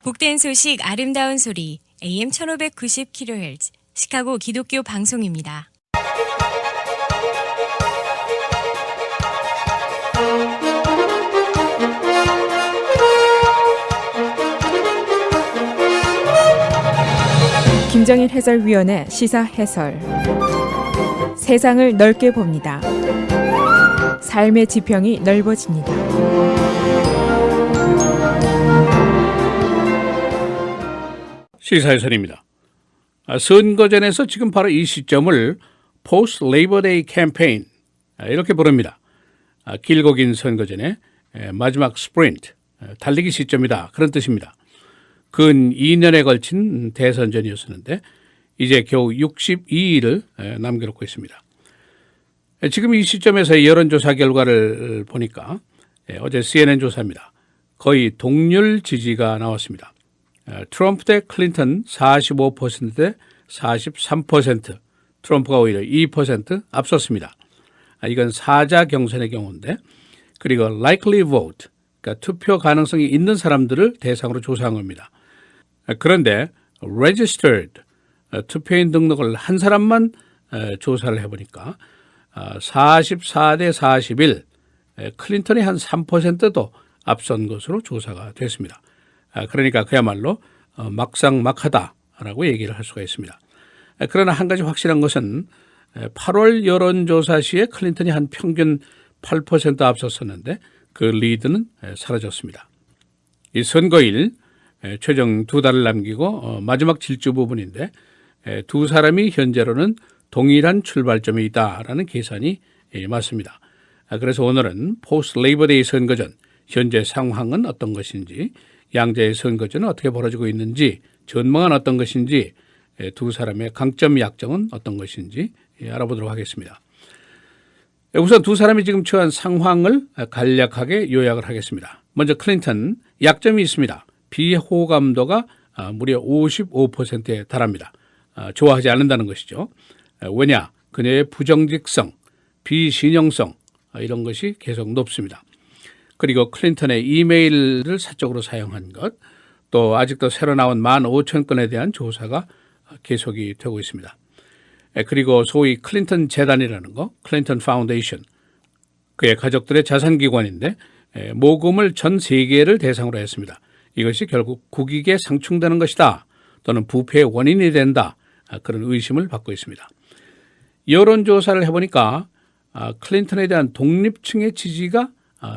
복된 소식 아름다운 소리 AM 1590kHz 시카고 기독교 방송입니다. 김정일 해설위원의 시사 해설. 세상을 넓게 봅니다. 삶의 지평이 넓어집니다. 시사해설입니다. 선거전에서 지금 바로 이 시점을 Post Labor Day Campaign 이렇게 부릅니다. 길고 긴 선거전의 마지막 스프린트, 달리기 시점이다, 그런 뜻입니다. 근 2년에 걸친 대선전이었었는데 이제 겨우 62일을 남겨놓고 있습니다. 지금 이 시점에서 여론조사 결과를 보니까 어제 CNN 조사입니다. 거의 동률 지지가 나왔습니다. 트럼프 대 클린턴 45%대 43%, 트럼프가 오히려 2% 앞섰습니다. 이건 사자 경선의 경우인데, 그리고 likely vote, 그러니까 투표 가능성이 있는 사람들을 대상으로 조사한 겁니다. 그런데 registered, 투표인 등록을 한 사람만 조사를 해보니까 44대 41, 클린턴이 한 3%도 앞선 것으로 조사가 됐습니다. 그러니까 그야말로 막상막하다라고 얘기를 할 수가 있습니다. 그러나 한 가지 확실한 것은 8월 여론조사 시에 클린턴이 한 평균 8% 앞섰었는데 그 리드는 사라졌습니다. 이 선거일 최종 2달을 남기고 마지막 질주 부분인데 두 사람이 현재로는 동일한 출발점에 있다라는 계산이 맞습니다. 그래서 오늘은 포스트 레이버 데이 선거전 현재 상황은 어떤 것인지, 양자의 선거전은 어떻게 벌어지고 있는지, 전망은 어떤 것인지, 두 사람의 강점 약점은 어떤 것인지 알아보도록 하겠습니다. 우선 두 사람이 지금 처한 상황을 간략하게 요약을 하겠습니다. 먼저 클린턴, 약점이 있습니다. 비호감도가 무려 55%에 달합니다. 좋아하지 않는다는 것이죠. 왜냐? 그녀의 부정직성, 비신용성 이런 것이 계속 높습니다. 그리고 클린턴의 이메일을 사적으로 사용한 것, 또 아직도 새로 나온 15,000건에 대한 조사가 계속이 되고 있습니다. 그리고 소위 클린턴 재단이라는 거, 클린턴 파운데이션, 그의 가족들의 자산기관인데 모금을 전 세계를 대상으로 했습니다. 이것이 결국 국익에 상충되는 것이다, 또는 부패의 원인이 된다, 그런 의심을 받고 있습니다. 여론조사를 해보니까 클린턴에 대한 독립층의 지지가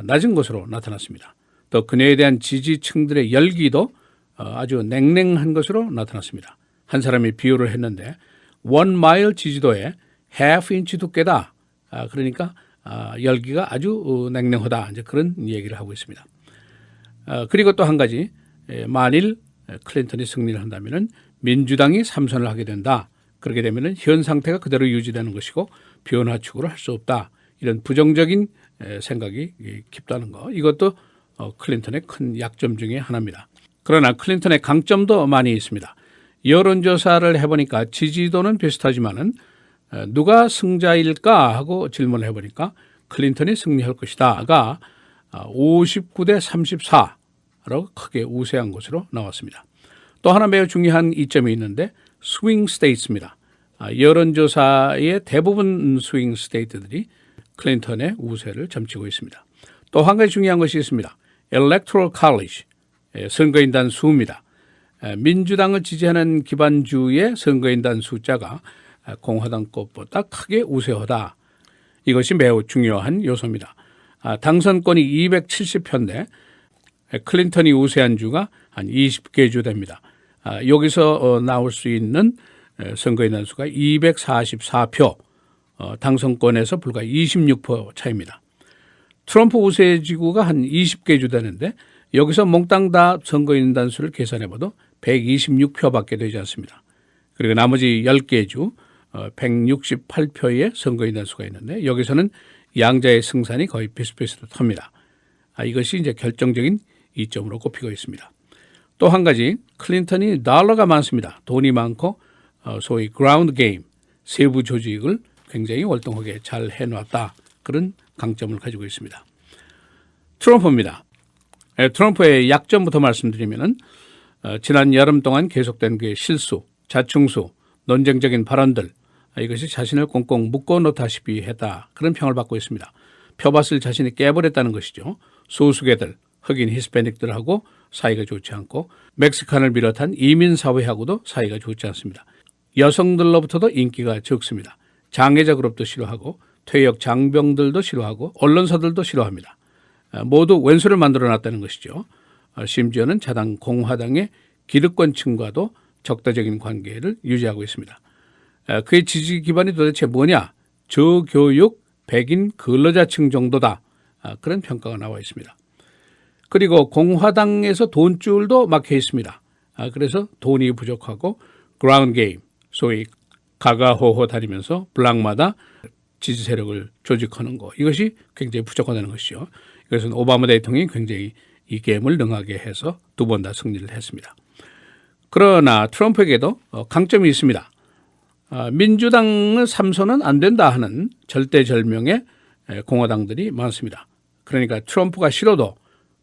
낮은 것으로 나타났습니다. 또 그녀에 대한 지지층들의 열기도 아주 냉랭한 것으로 나타났습니다. 한 사람이 비유를 했는데 1마일 지지도에 half inch 두께다. 그러니까 열기가 아주 냉랭하다, 이제 그런 얘기를 하고 있습니다. 그리고 또 한 가지, 만일 클린턴이 승리를 한다면 민주당이 3선을 하게 된다. 그렇게 되면 현 상태가 그대로 유지되는 것이고 변화 추구를 할 수 없다. 이런 부정적인 생각이 깊다는 거, 이것도 클린턴의 큰 약점 중에 하나입니다. 그러나 클린턴의 강점도 많이 있습니다. 여론조사를 해보니까 지지도는 비슷하지만은 누가 승자일까 하고 질문을 해보니까 클린턴이 승리할 것이다가 59대 34라고 크게 우세한 것으로 나왔습니다. 또 하나 매우 중요한 이점이 있는데 스윙 스테이트입니다. 여론조사의 대부분 스윙 스테이트들이 클린턴의 우세를 점치고 있습니다. 또 한 가지 중요한 것이 있습니다. Electoral College, 선거인단 수입니다. 민주당을 지지하는 기반주의 선거인단 숫자가 공화당 것보다 크게 우세하다. 이것이 매우 중요한 요소입니다. 당선권이 270표인데 클린턴이 우세한 주가 한 20개 주 됩니다. 여기서 나올 수 있는 선거인단 수가 244표, 당선권에서 불과 26% 차이입니다. 트럼프 우세 지구가 한 20개 주 되는데 여기서 몽땅 다 선거인단 수를 계산해봐도 126표밖에 되지 않습니다. 그리고 나머지 10개 주 168표의 선거인단 수가 있는데 여기서는 양자의 승산이 거의 비슷비슷합니다. 이것이 이제 결정적인 이점으로 꼽히고 있습니다. 또 한 가지, 클린턴이 달러가 많습니다. 돈이 많고 소위 그라운드 게임, 세부 조직을 굉장히 월등하게 잘 해놨다, 그런 강점을 가지고 있습니다. 트럼프입니다. 트럼프의 약점부터 말씀드리면은 지난 여름 동안 계속된 그 실수, 자충수, 논쟁적인 발언들 이것이 자신을 꽁꽁 묶어놓다시피 했다. 그런 평을 받고 있습니다. 표밭을 자신이 깨버렸다는 것이죠. 소수계들, 흑인 히스패닉들하고 사이가 좋지 않고 멕시칸을 비롯한 이민 사회하고도 사이가 좋지 않습니다. 여성들로부터도 인기가 적습니다. 장애자 그룹도 싫어하고 퇴역 장병들도 싫어하고 언론사들도 싫어합니다. 모두 왼수를 만들어놨다는 것이죠. 심지어는 자당 공화당의 기득권층과도 적대적인 관계를 유지하고 있습니다. 그의 지지 기반이 도대체 뭐냐? 저교육 백인 근로자층 정도다. 그런 평가가 나와 있습니다. 그리고 공화당에서 돈줄도 막혀 있습니다. 그래서 돈이 부족하고 그라운드 게임, 소위 가가호호 다니면서 블락마다 지지 세력을 조직하는 거 이것이 굉장히 부족하다는 것이죠. 이것은 오바마 대통령이 굉장히 이 게임을 능하게 해서 두 번 다 승리를 했습니다. 그러나 트럼프에게도 강점이 있습니다. 민주당은 삼선은 안 된다 하는 절대절명의 공화당들이 많습니다. 그러니까 트럼프가 싫어도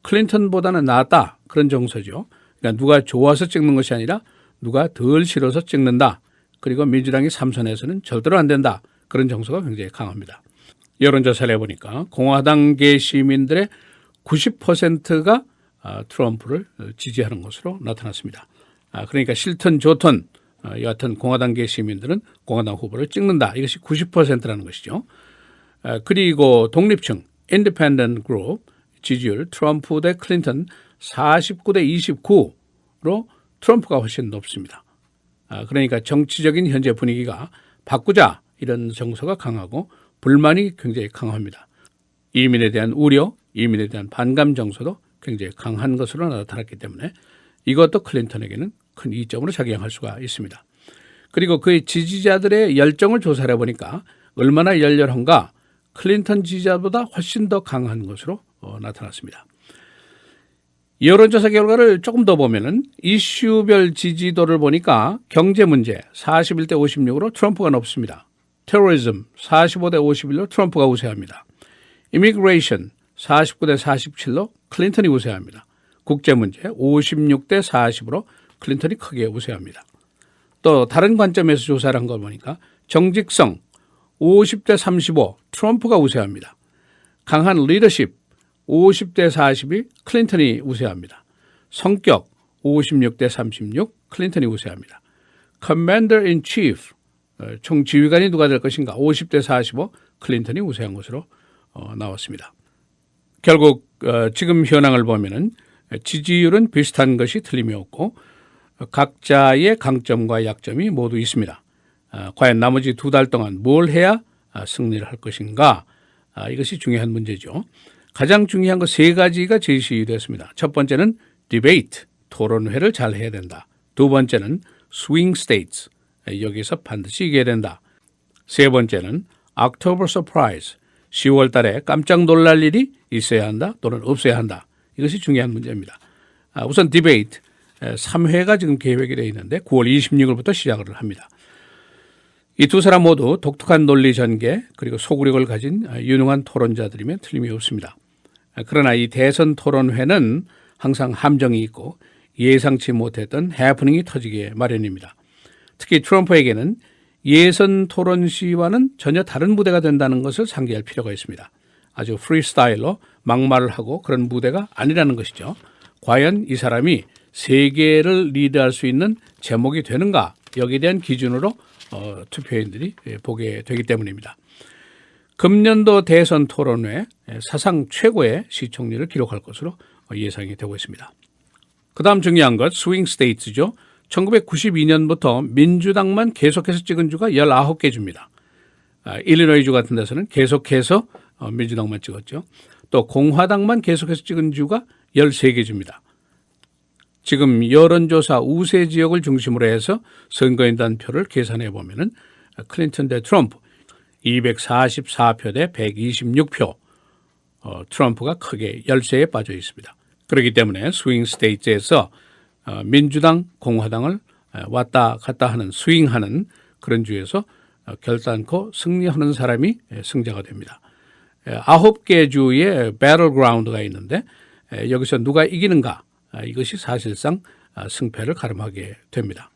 클린턴보다는 낫다 그런 정서죠. 그러니까 누가 좋아서 찍는 것이 아니라 누가 덜 싫어서 찍는다. 그리고 민주당이 삼선에서는 절대로 안 된다. 그런 정서가 굉장히 강합니다. 여론조사를 해보니까 공화당계 시민들의 90%가 트럼프를 지지하는 것으로 나타났습니다. 그러니까 싫든 좋든 여하튼 공화당계 시민들은 공화당 후보를 찍는다. 이것이 90%라는 것이죠. 그리고 독립층, 인디펜던트 그룹 지지율 트럼프 대 클린턴 49대 29로 트럼프가 훨씬 높습니다. 그러니까 정치적인 현재 분위기가 바꾸자 이런 정서가 강하고 불만이 굉장히 강합니다. 이민에 대한 우려, 이민에 대한 반감 정서도 굉장히 강한 것으로 나타났기 때문에 이것도 클린턴에게는 큰 이점으로 작용할 수가 있습니다. 그리고 그의 지지자들의 열정을 조사해 보니까 얼마나 열렬한가 클린턴 지지자보다 훨씬 더 강한 것으로 나타났습니다. 여론조사 결과를 조금 더 보면은 이슈별 지지도를 보니까 경제 문제 41대 56으로 트럼프가 높습니다. 테러리즘 45대 51로 트럼프가 우세합니다. 이미그레이션 49대 47로 클린턴이 우세합니다. 국제 문제 56대 40으로 클린턴이 크게 우세합니다. 또 다른 관점에서 조사를 한 거 보니까 정직성 50대 35 트럼프가 우세합니다. 강한 리더십 50대 42 클린턴이 우세합니다. 성격 56대 36 클린턴이 우세합니다. Commander in Chief 총지휘관이 누가 될 것인가 50대 45 클린턴이 우세한 것으로 나왔습니다. 결국 지금 현황을 보면은 지지율은 비슷한 것이 틀림이 없고 각자의 강점과 약점이 모두 있습니다. 과연 나머지 두 달 동안 뭘 해야 승리를 할 것인가 이것이 중요한 문제죠. 가장 중요한 것 세 가지가 제시됐습니다. 첫 번째는 디베이트, 토론회를 잘 해야 된다. 두 번째는 스윙 스테이트, 여기서 반드시 이겨야 된다. 세 번째는 October surprise, 10월 달에 깜짝 놀랄 일이 있어야 한다 또는 없어야 한다. 이것이 중요한 문제입니다. 우선 디베이트, 3회가 지금 계획이 되어 있는데 9월 26일부터 시작을 합니다. 이 두 사람 모두 독특한 논리 전개 그리고 소구력을 가진 유능한 토론자들이면 틀림이 없습니다. 그러나 이 대선 토론회는 항상 함정이 있고 예상치 못했던 해프닝이 터지게 마련입니다. 특히 트럼프에게는 예선 토론 시와는 전혀 다른 무대가 된다는 것을 상기할 필요가 있습니다. 아주 프리스타일로 막말을 하고 그런 무대가 아니라는 것이죠. 과연 이 사람이 세계를 리드할 수 있는 제목이 되는가 여기에 대한 기준으로 투표인들이 보게 되기 때문입니다. 금년도 대선 토론회 사상 최고의 시청률을 기록할 것으로 예상이 되고 있습니다. 그 다음 중요한 것 스윙 스테이트죠. 1992년부터 민주당만 계속해서 찍은 주가 19개 주입니다. 일리노이주 같은 데서는 계속해서 민주당만 찍었죠. 또 공화당만 계속해서 찍은 주가 13개 주입니다. 지금 여론조사 우세 지역을 중심으로 해서 선거인단 표를 계산해 보면은 클린턴 대 트럼프 244표 대 126표 트럼프가 크게 열세에 빠져 있습니다. 그렇기 때문에 스윙 스테이트에서 민주당, 공화당을 왔다 갔다 하는 스윙하는 그런 주에서 결단코 승리하는 사람이 승자가 됩니다. 9개 주의 배틀그라운드가 있는데 여기서 누가 이기는가 이것이 사실상 승패를 가름하게 됩니다.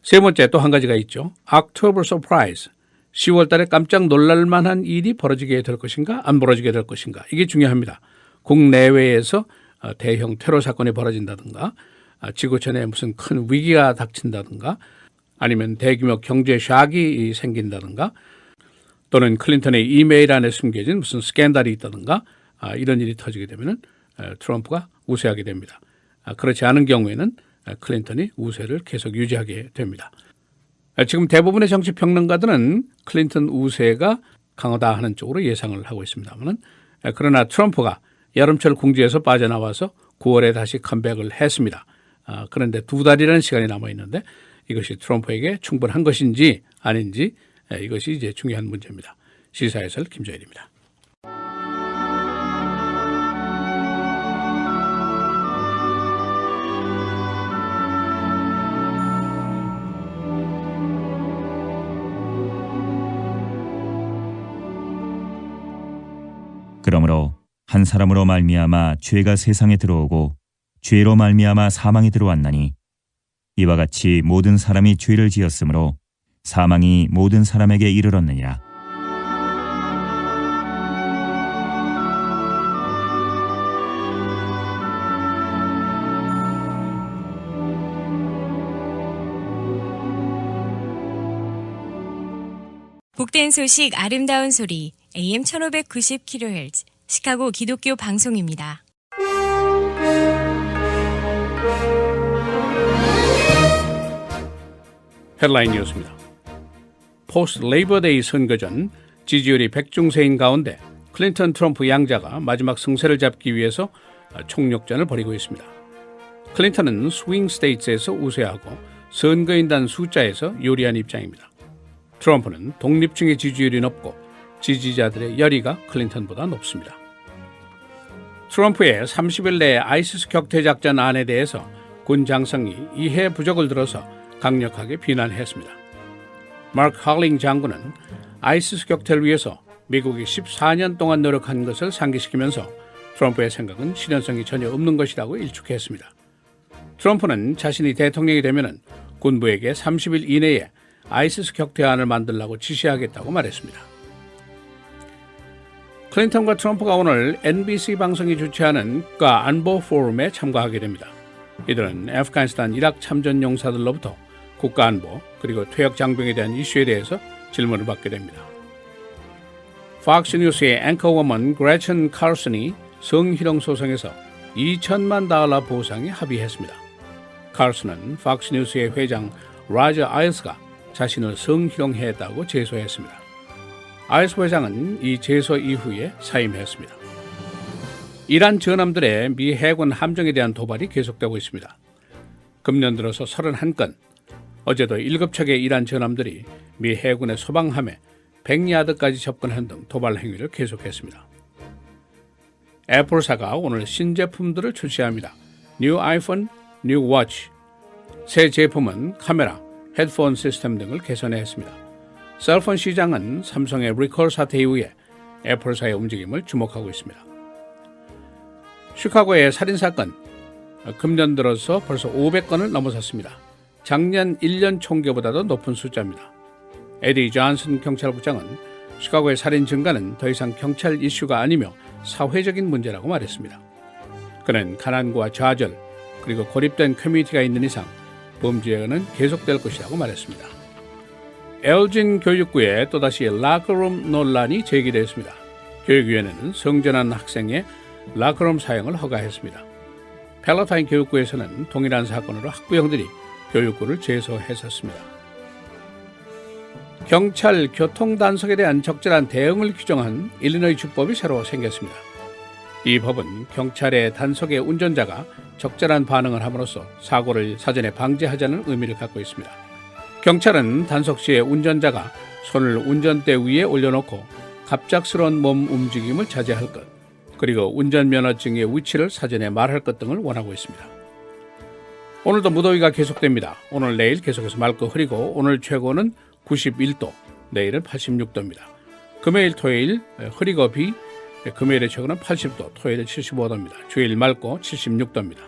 세 번째 또 한 가지가 있죠. October Surprise. 10월 달에 깜짝 놀랄 만한 일이 벌어지게 될 것인가 안 벌어지게 될 것인가. 이게 중요합니다. 국내외에서 대형 테러 사건이 벌어진다든가 지구촌에 무슨 큰 위기가 닥친다든가 아니면 대규모 경제 샥이 생긴다든가 또는 클린턴의 이메일 안에 숨겨진 무슨 스캔들이 있다든가 이런 일이 터지게 되면 트럼프가 우세하게 됩니다. 그렇지 않은 경우에는 클린턴이 우세를 계속 유지하게 됩니다. 지금 대부분의 정치평론가들은 클린턴 우세가 강하다 하는 쪽으로 예상을 하고 있습니다만 그러나 트럼프가 여름철 궁지에서 빠져나와서 9월에 다시 컴백을 했습니다. 그런데 2달이라는 시간이 남아있는데 이것이 트럼프에게 충분한 것인지 아닌지 이것이 이제 중요한 문제입니다. 시사해설 김조일입니다. 그러므로 한 사람으로 말미암아 죄가 세상에 들어오고 죄로 말미암아 사망이 들어왔나니 이와 같이 모든 사람이 죄를 지었으므로 사망이 모든 사람에게 이르렀느니라. 복된 소식 아름다운 소리 AM 1590kHz 시카고 기독교 방송입니다. 헤드라인 뉴스입니다. 포스트 레이버 데이 선거 전 지지율이 백중세인 가운데 클린턴 트럼프 양자가 마지막 승세를 잡기 위해서 총력전을 벌이고 있습니다. 클린턴은 스윙 스테이트에서 우세하고 선거인단 숫자에서 유리한 입장입니다. 트럼프는 독립층의 지지율이 높고 지지자들의 열의가 클린턴보다 높습니다. 트럼프의 30일 내 아이시스 격퇴 작전 안에 대해서 군 장성이 이해 부족을 들어서 강력하게 비난했습니다. 마크 할링 장군은 아이시스 격퇴를 위해서 미국이 14년 동안 노력한 것을 상기시키면서 트럼프의 생각은 실현성이 전혀 없는 것이라고 일축했습니다. 트럼프는 자신이 대통령이 되면 군부에게 30일 이내에 아이시스 격퇴안을 만들라고 지시하겠다고 말했습니다. 클린턴과 트럼프가 오늘 NBC 방송이 주최하는 국가 안보 포럼에 참가하게 됩니다. 이들은 아프가니스탄 이라크 참전 용사들로부터 국가 안보 그리고 퇴역 장병에 대한 이슈에 대해서 질문을 받게 됩니다. 팍스 뉴스의 앵커워먼 그레첸 칼슨이 성희롱 소송에서 $2,000만 보상에 합의했습니다. 칼슨은 팍스 뉴스의 회장 라저 아일스가 자신을 성희롱했다고 제소했습니다. 아일스 회장은 이 제소 이후에 사임했습니다. 이란 전함들의 미 해군 함정에 대한 도발이 계속되고 있습니다. 금년 들어서 31건, 어제도 7척의 이란 전함들이 미 해군의 소방함에 100야드까지 접근한 등 도발 행위를 계속했습니다. 애플사가 오늘 신제품들을 출시합니다. 뉴 아이폰, 뉴 워치. 새 제품은 카메라, 헤드폰 시스템 등을 개선했습니다. 셀폰 시장은 삼성의 리콜 사태 이후에 애플사의 움직임을 주목하고 있습니다. 시카고의 살인사건, 금년 들어서 벌써 500건을 넘어섰습니다. 작년 1년 총계보다도 높은 숫자입니다. 에디 존슨 경찰국장은 시카고의 살인 증가는 더 이상 경찰 이슈가 아니며 사회적인 문제라고 말했습니다. 그는 가난과 좌절 그리고 고립된 커뮤니티가 있는 이상 범죄는 계속될 것이라고 말했습니다. 엘진 교육부에 또다시 라커룸 논란이 제기됐습니다. 교육위원회는 성전환 학생의 라커룸 사용을 허가했습니다. 펠로타인 교육부에서는 동일한 사건으로 학부형들이 교육부를 제소했었습니다. 경찰 교통단속에 대한 적절한 대응을 규정한 일리노이 주법이 새로 생겼습니다. 이 법은 경찰의 단속에 운전자가 적절한 반응을 함으로써 사고를 사전에 방지하자는 의미를 갖고 있습니다. 경찰은 단속 시에 운전자가 손을 운전대 위에 올려놓고 갑작스러운 몸 움직임을 자제할 것, 그리고 운전면허증의 위치를 사전에 말할 것 등을 원하고 있습니다. 오늘도 무더위가 계속됩니다. 오늘 내일 계속해서 맑고 흐리고 오늘 최고는 91도, 내일은 86도입니다. 금요일 토요일 흐리고 비, 금요일의 최고는 80도, 토요일은 75도입니다. 주일 맑고 76도입니다.